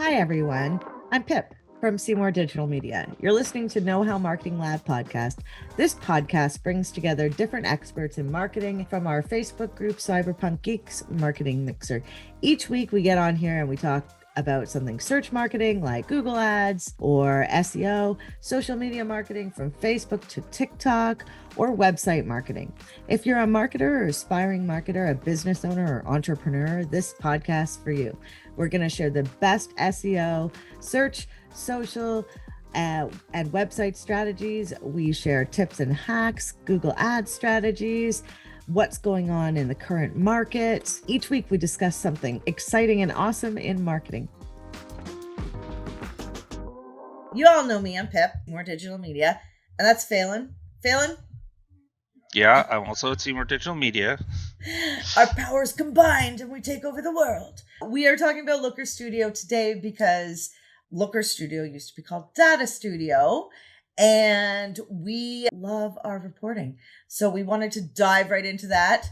Hi, everyone. I'm Pip from Seymour Digital Media. You're listening to Know How Marketing Lab podcast. This podcast brings together different experts in marketing from our Facebook group, Cyberpunk Geeks Marketing Mixer. Each week we get on here and we talk about something search marketing like Google Ads or SEO, social media marketing from Facebook to TikTok, or website marketing. If you're a marketer or aspiring marketer, a business owner or entrepreneur, this podcast is for you. We're going to share the best SEO, search, social, and website strategies. We share tips and hacks, Google Ads strategies, what's going on in the current market. Each week we discuss something exciting and awesome in marketing. You all know me, I'm Pip, More Digital Media, and that's Phelan. Phelan? Yeah, I'm also at Seymour Digital Media. Our powers combined and we take over the world. We are talking about Looker Studio today because Looker Studio used to be called Data Studio, and we love our reporting. So we wanted to dive right into that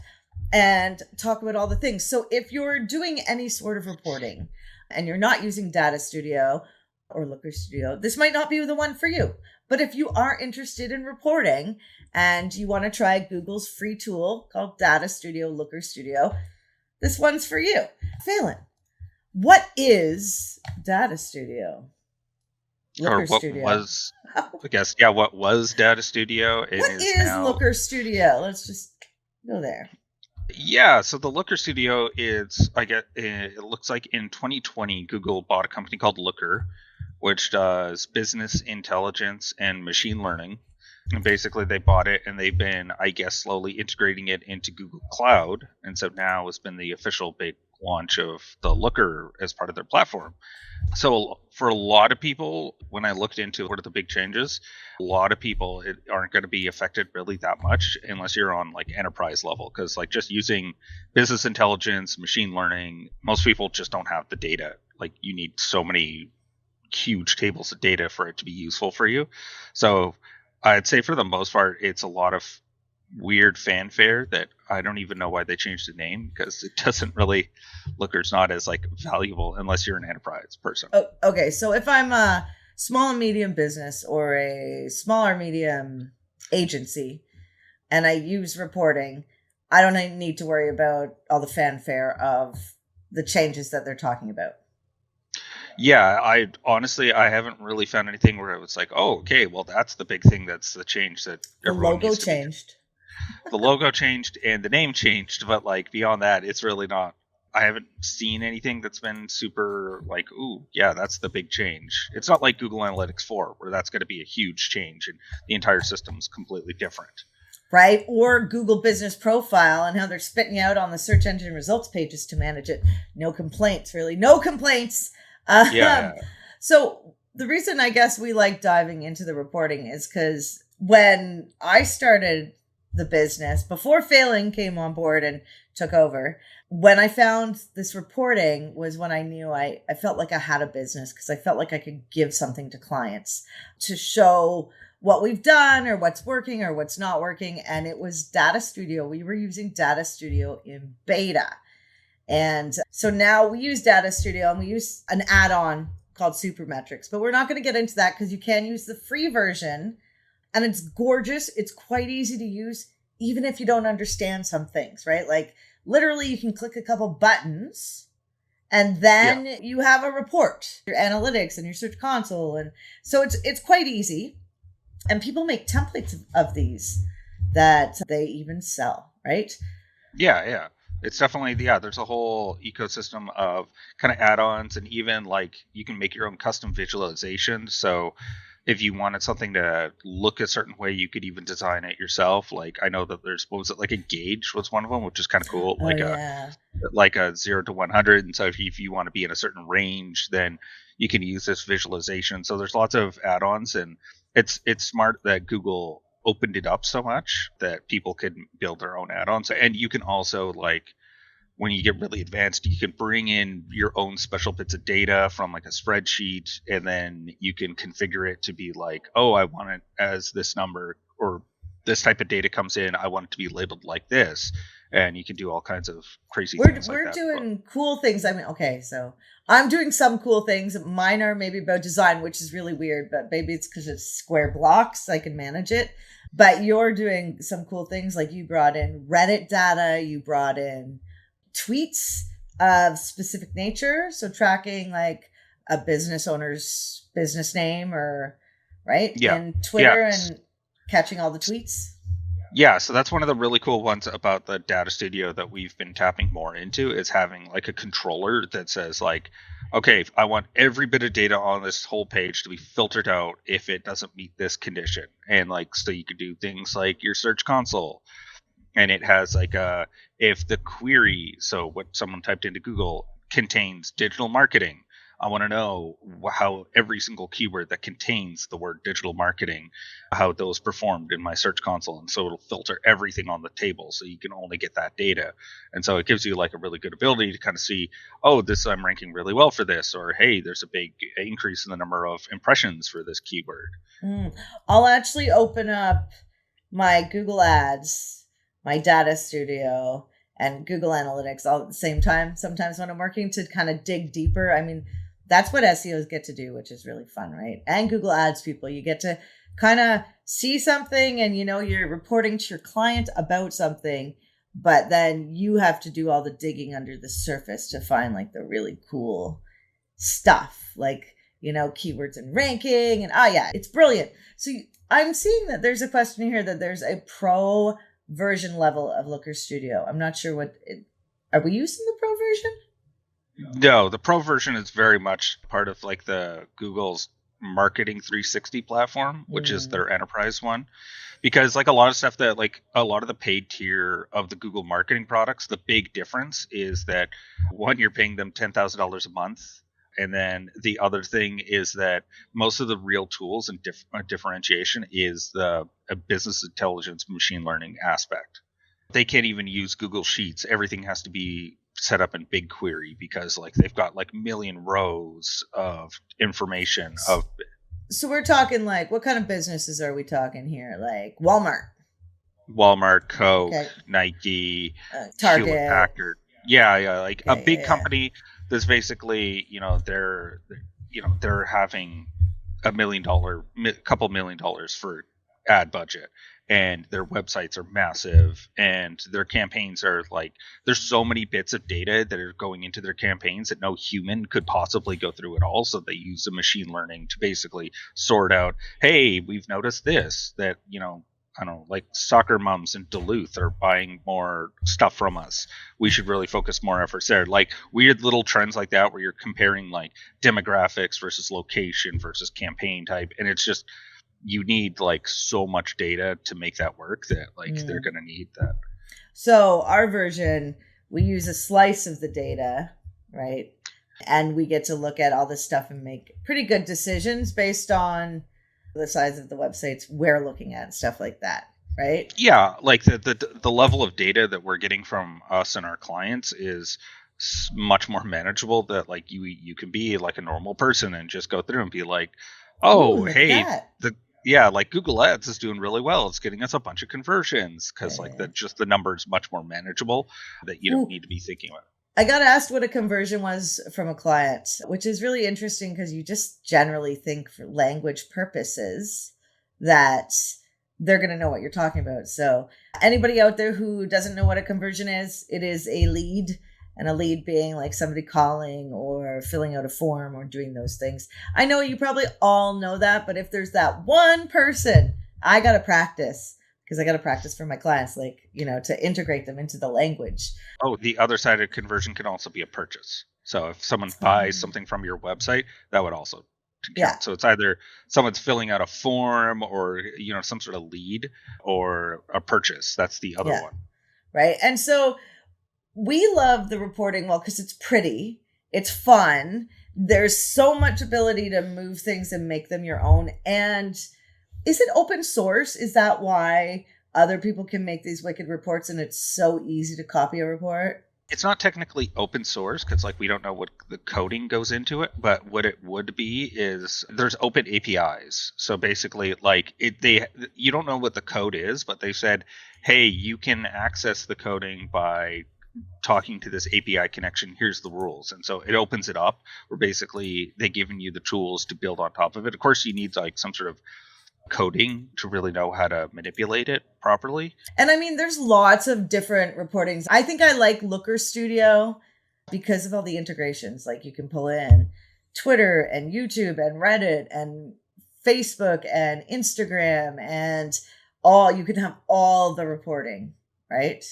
and talk about all the things. So if you're doing any sort of reporting and you're not using Data Studio or Looker Studio, this might not be the one for you. But if you are interested in reporting and you want to try Google's free tool called Data Studio, Looker Studio, this one's for you. Phelan, what is Data Studio? Looker Studio. Was, I guess, what was Data Studio? What is now... Looker Studio? Let's just go there. Yeah, so the Looker Studio is, it looks like in 2020, Google bought a company called Looker, which does business intelligence and machine learning. And basically they bought it and they've been, slowly integrating it into Google Cloud. And so now it's been the official big launch of the Looker as part of their platform. So for a lot of people, when I looked into what are the big changes, a lot of people aren't going to be affected really that much unless you're on like enterprise level. Because like just using business intelligence, machine learning, most people just don't have the data. Like you need so many huge tables of data for it to be useful for you. So I'd say for the most part, it's a lot of weird fanfare that I don't even know why they changed the name, because it doesn't really, Looker's not as like valuable unless you're an enterprise person. Oh, okay. So if I'm a small and medium business or a small or medium agency and I use reporting, I don't need to worry about all the fanfare of the changes that they're talking about. Yeah, I haven't really found anything where it was like, oh, okay, well, that's the big thing. That's the change that everyone needs to changed. The logo changed and the name changed, but like beyond that, it's really not. I haven't seen anything that's been super like, ooh, yeah, that's the big change. It's not like Google Analytics 4, where that's going to be a huge change and the entire system's completely different. Right? Or Google Business Profile and how they're spitting you out on the search engine results pages to manage it. No complaints, really. No complaints. So the reason I guess we like diving into the reporting is because when I started the business, before Phelan came on board and took over, when I found this reporting was when I knew I felt like I had a business, because I felt like I could give something to clients to show what we've done or what's working or what's not working. And it was Data Studio. We were using Data Studio in beta. And so now we use Data Studio and we use an add-on called Supermetrics, but we're not going to get into that because you can use the free version and it's gorgeous. It's quite easy to use, even if you don't understand some things, right? Like literally you can click a couple buttons and then you have a report, your analytics and your search console. And so it's quite easy. And people make templates of these that they even sell, right? Yeah. It's definitely, there's a whole ecosystem of kind of add-ons, and even like you can make your own custom visualization. So if you wanted something to look a certain way, you could even design it yourself. Like I know that there's, what was it, like a gauge was one of them, which is kind of cool. Like a 0 to 100. And so if you want to be in a certain range, then you can use this visualization. So there's lots of add-ons, and it's smart that Google opened it up so much that people could build their own add-ons. And you can also, like, when you get really advanced, you can bring in your own special bits of data from like a spreadsheet, and then you can configure it to be like, oh, I want it as this number, or this type of data comes in, I want it to be labeled like this. and you can do all kinds of crazy We're things like we're that. doing cool things. I mean, okay, so I'm doing some cool things. Mine are maybe about design, which is really weird, but maybe it's because it's square blocks. I can manage it. But you're doing some cool things, like you brought in Reddit data, you brought in tweets of specific nature, so tracking like a business owner's business name, or right Yeah. in Twitter, and catching all the tweets. Yeah, so that's one of the really cool ones about the data studio that we've been tapping more into, is having like a controller that says like, okay, I want every bit of data on this whole page to be filtered out if it doesn't meet this condition. And like, so you could do things like your search console, and it has like if the query, so what someone typed into Google, contains digital marketing, I want to know how every single keyword that contains the word digital marketing, how those performed in my search console. And so it'll filter everything on the table, so you can only get that data. And so it gives you like a really good ability to kind of see, oh, this, I'm ranking really well for this, or hey, there's a big increase in the number of impressions for this keyword. I'll actually open up my Google Ads, my data studio, and Google Analytics all at the same time sometimes when I'm working, to kind of dig deeper. I mean, that's what SEOs get to do, which is really fun, right? And Google Ads people, you get to kind of see something, and you're reporting to your client about something, but then you have to do all the digging under the surface to find like the really cool stuff, like keywords and ranking, and it's brilliant. So I'm seeing that there's a question here that there's a pro version level of Looker Studio. I'm not sure are we using the pro version? No, the pro version is very much part of like the Google's Marketing 360 platform, which is their enterprise one. Because like a lot of stuff that, like a lot of the paid tier of the Google marketing products, the big difference is that one, you're paying them $10,000 a month. And then the other thing is that most of the real tools and differentiation is the business intelligence machine learning aspect. They can't even use Google Sheets. Everything has to be set up in BigQuery, because like they've got like million rows of information of. So we're talking like, what kind of businesses are we talking here? Like Walmart, Coke, okay. Nike, Target, Hewlett Packard. Yeah, like a big company that's basically, they're having couple $1 million for ad budget, and their websites are massive, and their campaigns are like, there's so many bits of data that are going into their campaigns that no human could possibly go through it all. So they use the machine learning to basically sort out, hey, we've noticed this, that, I don't know, like soccer moms in Duluth are buying more stuff from us. We should really focus more efforts there. Like weird little trends like that, where you're comparing like demographics versus location versus campaign type. And it's just, you need like so much data to make that work, that like they're going to need that. So our version, we use a slice of the data, right? And we get to look at all this stuff and make pretty good decisions based on the size of the websites we're looking at, stuff like that, right? Yeah, like the level of data that we're getting from us and our clients is much more manageable. That like you can be like a normal person and just go through and be like, oh, hey, like Google Ads is doing really well. It's getting us a bunch of conversions, because like the number is much more manageable, that you don't need to be thinking about. I got asked what a conversion was from a client, which is really interesting, because you just generally think for language purposes that they're going to know what you're talking about. So anybody out there who doesn't know what a conversion is, it is a lead, and a lead being like somebody calling or filling out a form or doing those things. I know you probably all know that, but if there's that one person, I got to practice. Because I got to practice for my clients, like, to integrate them into the language. Oh, the other side of conversion can also be a purchase. So if someone buys something from your website, that would also count. Yeah. So it's either someone's filling out a form, or, some sort of lead, or a purchase. That's the other one. Right. And so we love the reporting, because it's pretty, it's fun. There's so much ability to move things and make them your own. And is it open source? Is that why other people can make these wicked reports and it's so easy to copy a report? It's not technically open source because like we don't know what the coding goes into it, but what it would be is there's open APIs. So basically, like you don't know what the code is, but they said, hey, you can access the coding by talking to this API connection. Here's the rules, and so it opens it up. Where basically they giving you the tools to build on top of it. Of course, you need like some sort of coding to really know how to manipulate it properly. And I mean, there's lots of different reportings. I think I like Looker Studio because of all the integrations. Like you can pull in Twitter and YouTube and Reddit and Facebook and Instagram and you can have all the reporting, right?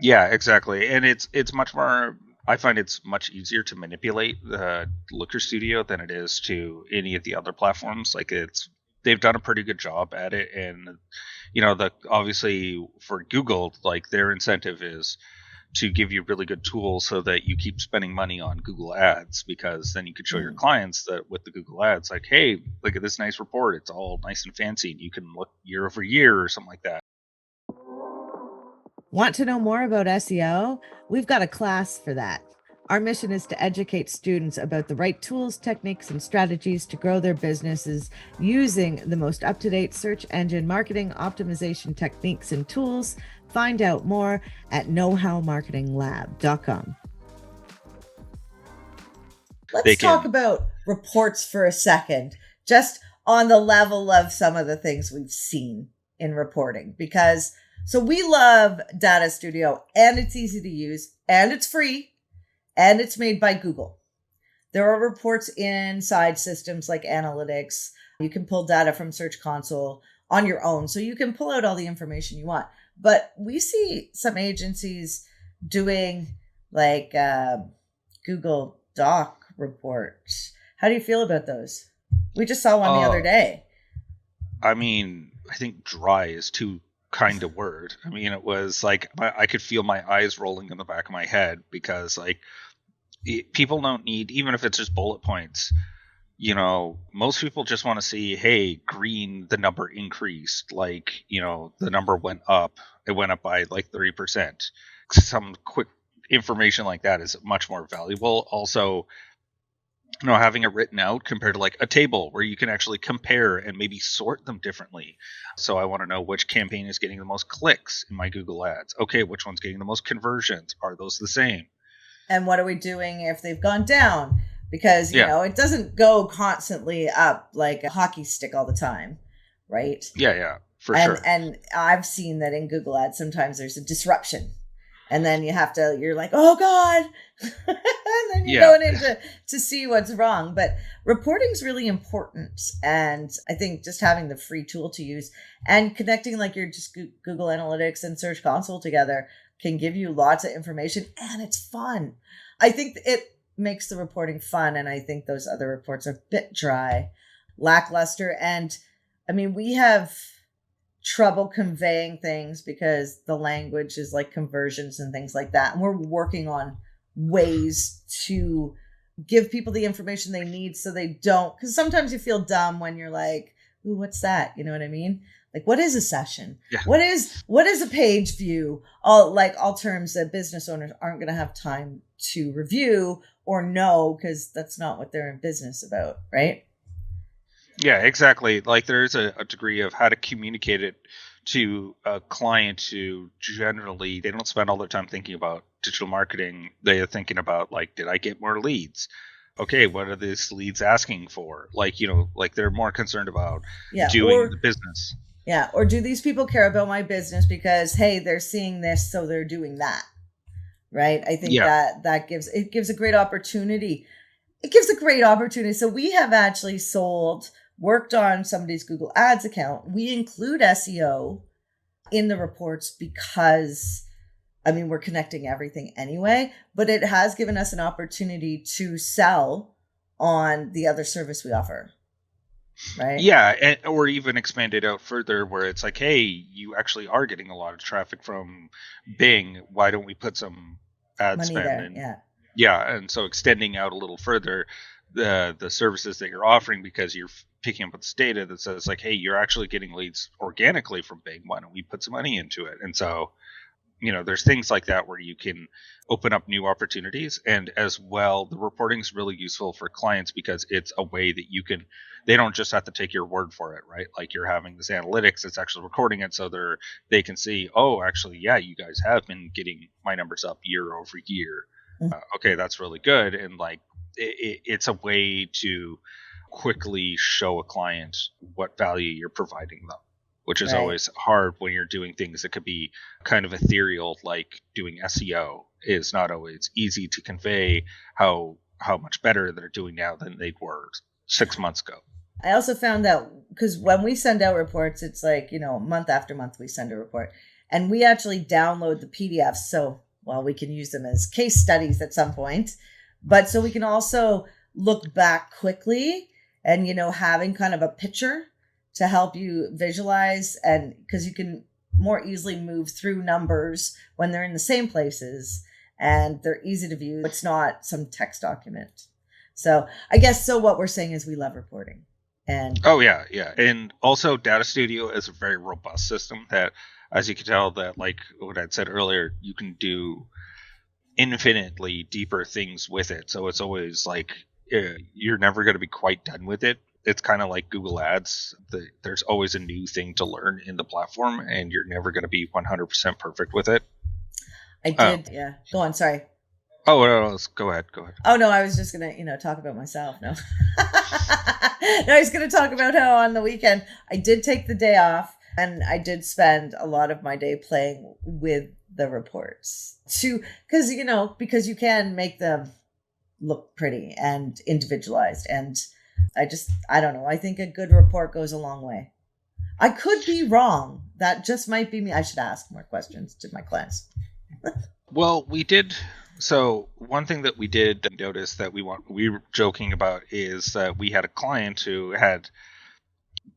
Yeah, exactly. And it's much more, I find it's much easier to manipulate the Looker Studio than it is to any of the other platforms. Like they've done a pretty good job at it. And, obviously for Google, like their incentive is to give you really good tools so that you keep spending money on Google Ads, because then you can show your clients that with the Google Ads, like, hey, look at this nice report. It's all nice and fancy. And you can look year over year or something like that. Want to know more about SEO? We've got a class for that. Our mission is to educate students about the right tools, techniques, and strategies to grow their businesses using the most up-to-date search engine marketing optimization techniques and tools. Find out more at knowhowmarketinglab.com. Let's talk about reports for a second, just on the level of some of the things we've seen in reporting, because so we love Data Studio, and it's easy to use, and it's free, and it's made by Google. There are reports inside systems like analytics. You can pull data from Search Console on your own, so you can pull out all the information you want. But we see some agencies doing like Google Doc reports. How do you feel about those? We just saw one the other day. I mean, I think dry is too kind of word. I mean, it was like I could feel my eyes rolling in the back of my head, because like people don't need, even if it's just bullet points, most people just want to see, hey, green, the number increased, like, the number went up, it went up by like 30%. Some quick information like that is much more valuable. Also, having it written out compared to like a table where you can actually compare and maybe sort them differently. So I want to know which campaign is getting the most clicks in my Google Ads. Okay, which one's getting the most conversions? Are those the same? And what are we doing if they've gone down? Because, it doesn't go constantly up like a hockey stick all the time, right? Yeah, for sure. And I've seen that in Google Ads, sometimes there's a disruption. And then you're like, oh God. And then you're going in to see what's wrong. But reporting is really important. And I think just having the free tool to use and connecting like your just Google Analytics and Search Console together can give you lots of information, and it's fun. I think it makes the reporting fun. And I think those other reports are a bit dry, lackluster. And I mean, we have trouble conveying things because the language is like conversions and things like that. And we're working on ways to give people the information they need so they don't, because sometimes you feel dumb when you're like, ooh, what's that? You know what I mean? Like, what is a session? Yeah. What is a page view? All terms that business owners aren't going to have time to review or know, because that's not what they're in business about, right? Yeah, exactly. Like there's a degree of how to communicate it to a client who generally, they don't spend all their time thinking about digital marketing. They're thinking about like, did I get more leads? Okay, what are these leads asking for? Like, like they're more concerned about doing the business. Yeah. Or do these people care about my business because, hey, they're seeing this, so they're doing that. Right. I think that gives a great opportunity. It gives a great opportunity. So we have actually worked on somebody's Google Ads account. We include SEO in the reports because, I mean, we're connecting everything anyway, but it has given us an opportunity to sell on the other service we offer. Right. Yeah. Or even expand it out further where it's like, hey, you actually are getting a lot of traffic from Bing. Why don't we put some ad money spend there? in? Yeah. And so extending out a little further the services that you're offering, because you're picking up this data that says like, hey, you're actually getting leads organically from Bing. Why don't we put some money into it? And so there's things like that where you can open up new opportunities. And as well, the reporting is really useful for clients because it's a way that they don't just have to take your word for it, right? Like you're having this analytics that's actually recording it, so they can see, oh, actually, yeah, you guys have been getting my numbers up year over year. Okay, that's really good. And like it's a way to quickly show a client what value you're providing them, which is always hard when you're doing things that could be kind of ethereal, like doing SEO is not always easy to convey how much better they're doing now than they were 6 months ago. I also found that because when we send out reports, it's like, month after month we send a report, and we actually download the PDFs. So, well, we can use them as case studies at some point, but so we can also look back quickly and, having kind of a picture to help you visualize, and because you can more easily move through numbers when they're in the same places and they're easy to view. It's not some text document. So I guess what we're saying is we love reporting. And oh yeah. And also Data Studio is a very robust system that, as you can tell, that like what I'd said earlier, you can do infinitely deeper things with it. So it's always like you're never going to be quite done with it. It's kind of like Google Ads. There's always a new thing to learn in the platform, and you're never going to be 100% perfect with it. I did, yeah. Go on, sorry. Oh, no, go ahead. Oh, no, I was just going to, talk about myself. No. No, I was going to talk about how on the weekend I did take the day off, and I did spend a lot of my day playing with the reports because you can make them look pretty and individualized. And I don't know. I think a good report goes a long way. I could be wrong. That just might be me. I should ask more questions to my clients. Well, we did. So one thing that we did notice that we were joking about is that we had a client who had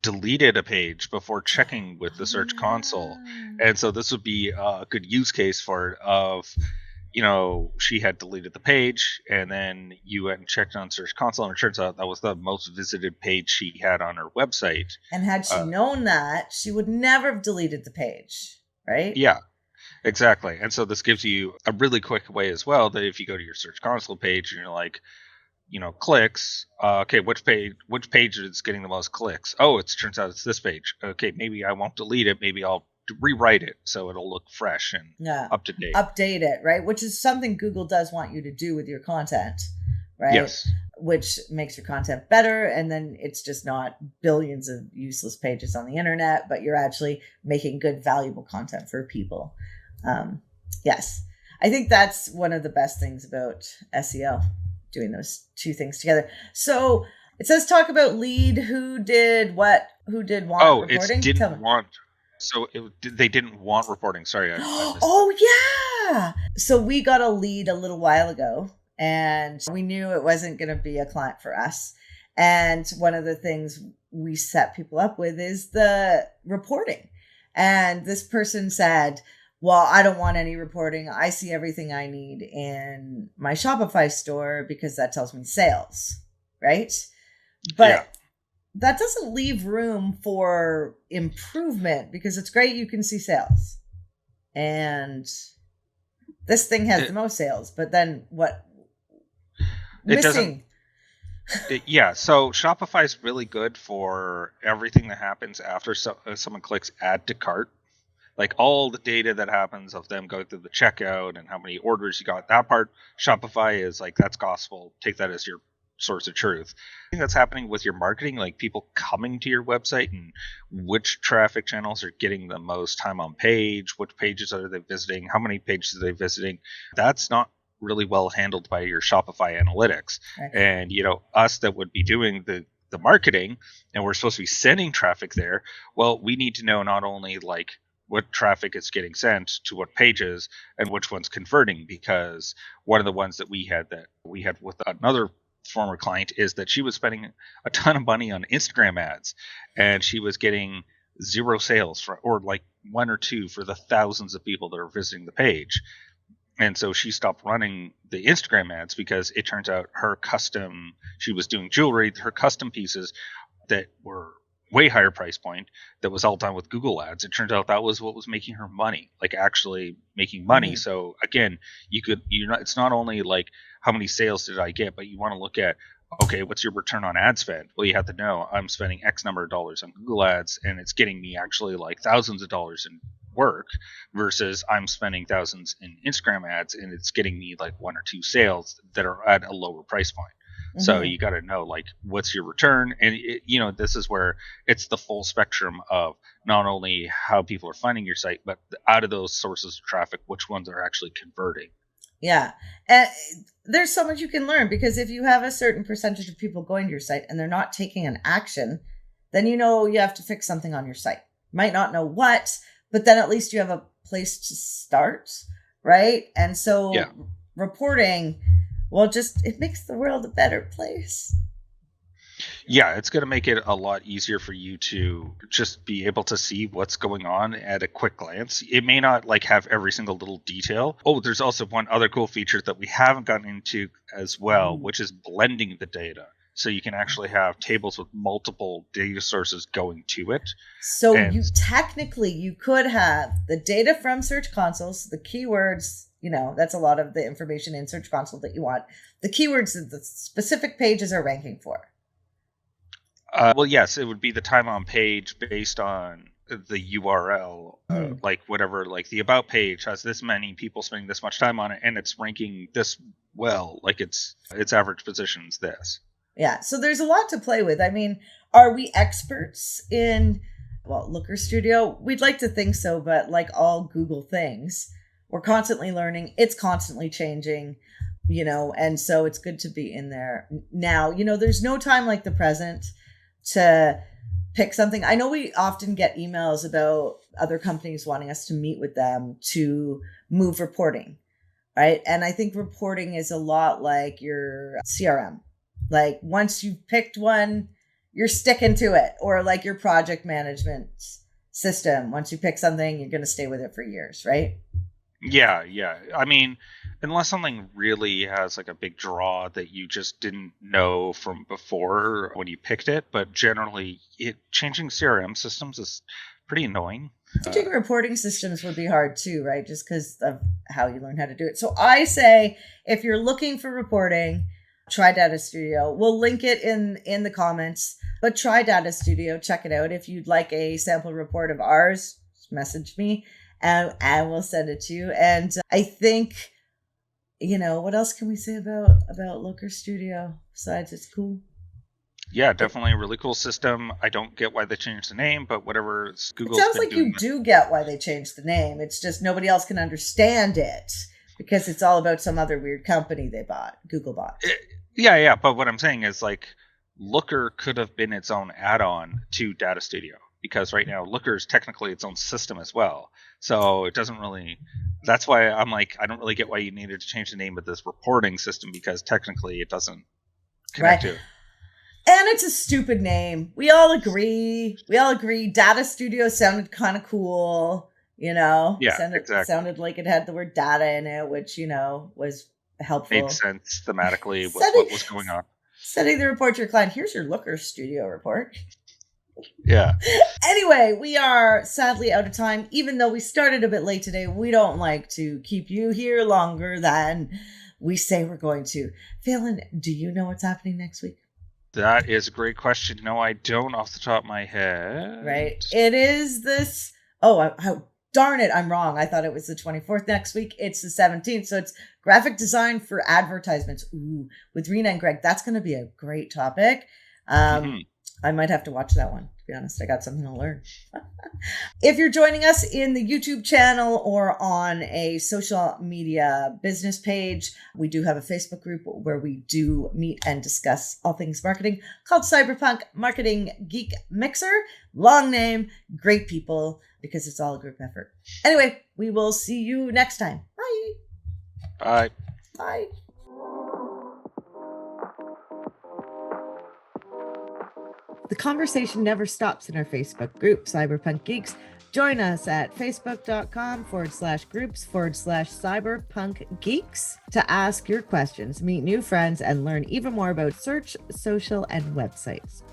deleted a page before checking with the Search Console. And so this would be a good use case for it of, she had deleted the page, and then you went and checked on Search Console, and it turns out that was the most visited page she had on her website. And had she known that, she would never have deleted the page, right? Yeah, exactly. And so this gives you a really quick way as well that if you go to your Search Console page and you're like, clicks, okay, which page is getting the most clicks? Oh, it turns out it's this page. Okay, maybe I won't delete it. Maybe I'll rewrite it so it'll look fresh and up to date. Update it, right? Which is something Google does want you to do with your content, right? Yes. Which makes your content better, and then it's just not billions of useless pages on the internet, but you're actually making good, valuable content for people. Yes. I think that's one of the best things about SEO, doing those two things together. So it says talk about lead. Who did what? Who did want reporting? Oh, it didn't want. So they didn't want reporting. Sorry. Oh, yeah. So we got a lead a little while ago, and we knew it wasn't going to be a client for us. And one of the things we set people up with is the reporting. And this person said, well, I don't want any reporting. I see everything I need in my Shopify store because that tells me sales, right? But that doesn't leave room for improvement, because it's great you can see sales. And this thing has the most sales, but then what? Missing. So Shopify is really good for everything that happens after someone clicks add to cart. Like all the data that happens of them going through the checkout and how many orders you got, that part, Shopify is like, that's gospel. Take that as your source of truth. I think that's happening with your marketing, like people coming to your website and which traffic channels are getting the most time on page, which pages are they visiting, how many pages are they visiting. That's not really well handled by your Shopify analytics. Right. And, us that would be doing the marketing, and we're supposed to be sending traffic there. Well, we need to know not only like what traffic is getting sent to what pages and which one's converting, because one of the ones that we had with another former client is that she was spending a ton of money on Instagram ads, and she was getting 0 sales or like 1 or 2 for the thousands of people that are visiting the page. And so she stopped running the Instagram ads because it turns out she was doing jewelry, her custom pieces that were way higher price point that was all done with Google ads. It turned out that was what was making her money, like actually making money. So again, it's not only like how many sales did I get, but you want to look at, okay, what's your return on ad spend? Well, you have to know I'm spending X number of dollars on Google ads and it's getting me actually like thousands of dollars in work versus I'm spending thousands in Instagram ads and it's getting me like 1 or 2 sales that are at a lower price point. So you got to know, like, what's your return? And, this is where it's the full spectrum of not only how people are finding your site, but out of those sources of traffic, which ones are actually converting. Yeah. And there's so much you can learn, because if you have a certain percentage of people going to your site and they're not taking an action, then you have to fix something on your site. Might not know what, but then at least you have a place to start, right? And so reporting, well, it makes the world a better place. Yeah, it's going to make it a lot easier for you to just be able to see what's going on at a quick glance. It may not like have every single little detail. Oh, there's also one other cool feature that we haven't gotten into as well, which is blending the data. So you can actually have tables with multiple data sources going to it. So you could have the data from Search Console, so the keywords, that's a lot of the information in Search Console that you want. The keywords that the specific pages are ranking for. Well, yes, it would be the time on page based on the URL, like whatever, like the about page has this many people spending this much time on it, and it's ranking this well, like its average position's this. Yeah, so there's a lot to play with. I mean, are we experts in, Looker Studio? We'd like to think so, but like all Google things, we're constantly learning. It's constantly changing, and so it's good to be in there now. There's no time like the present to pick something. I know we often get emails about other companies wanting us to meet with them to move reporting, right? And I think reporting is a lot like your CRM. Like once you've picked one, you're sticking to it, or like your project management system. Once you pick something, you're going to stay with it for years, right? Yeah. I mean, unless something really has like a big draw that you just didn't know from before when you picked it, but generally changing CRM systems is pretty annoying. Changing reporting systems would be hard too, right? Just because of how you learn how to do it. So I say, if you're looking for reporting, try Data Studio. We'll link it in the comments, but try Data Studio. Check it out. If you'd like a sample report of ours, just message me and we'll send it to you. And I think, what else can we say about Looker Studio besides it's cool? Yeah, definitely a really cool system. I don't get why they changed the name, but whatever. Google. It sounds like you do get why they changed the name. It's just nobody else can understand it because it's all about some other weird company they bought, Google bought. Yeah. But what I'm saying is, like, Looker could have been its own add-on to Data Studio, because right now Looker is technically its own system as well. So it doesn't really. That's why I'm like, I don't really get why you needed to change the name of this reporting system, because technically it doesn't connect to it. And it's a stupid name. We all agree. Data Studio sounded kind of cool, Yeah, exactly. Sounded like it had the word data in it, which, was helpful. Made sense thematically with what was going on. Sending the report to your client. Here's your Looker Studio report. Yeah. Anyway, we are sadly out of time. Even though we started a bit late today, we don't like to keep you here longer than we say we're going to. Phelan, do you know what's happening next week? That is a great question. No, I don't off the top of my head. Right. It is this. Oh, darn it. I'm wrong. I thought it was the 24th next week. It's the 17th. So it's graphic design for advertisements. Ooh, with Rena and Greg. That's going to be a great topic. I might have to watch that one. To be honest, I got something to learn. If you're joining us in the YouTube channel or on a social media business page, we do have a Facebook group where we do meet and discuss all things marketing called Cyberpunk Marketing Geek Mixer. Long name, great people, because it's all a group effort. Anyway, we will see you next time. Bye. Bye. Bye. The conversation never stops in our Facebook group, Cyberpunk Geeks. Join us at facebook.com/groups/cyberpunk geeks to ask your questions, meet new friends, and learn even more about search, social, and websites.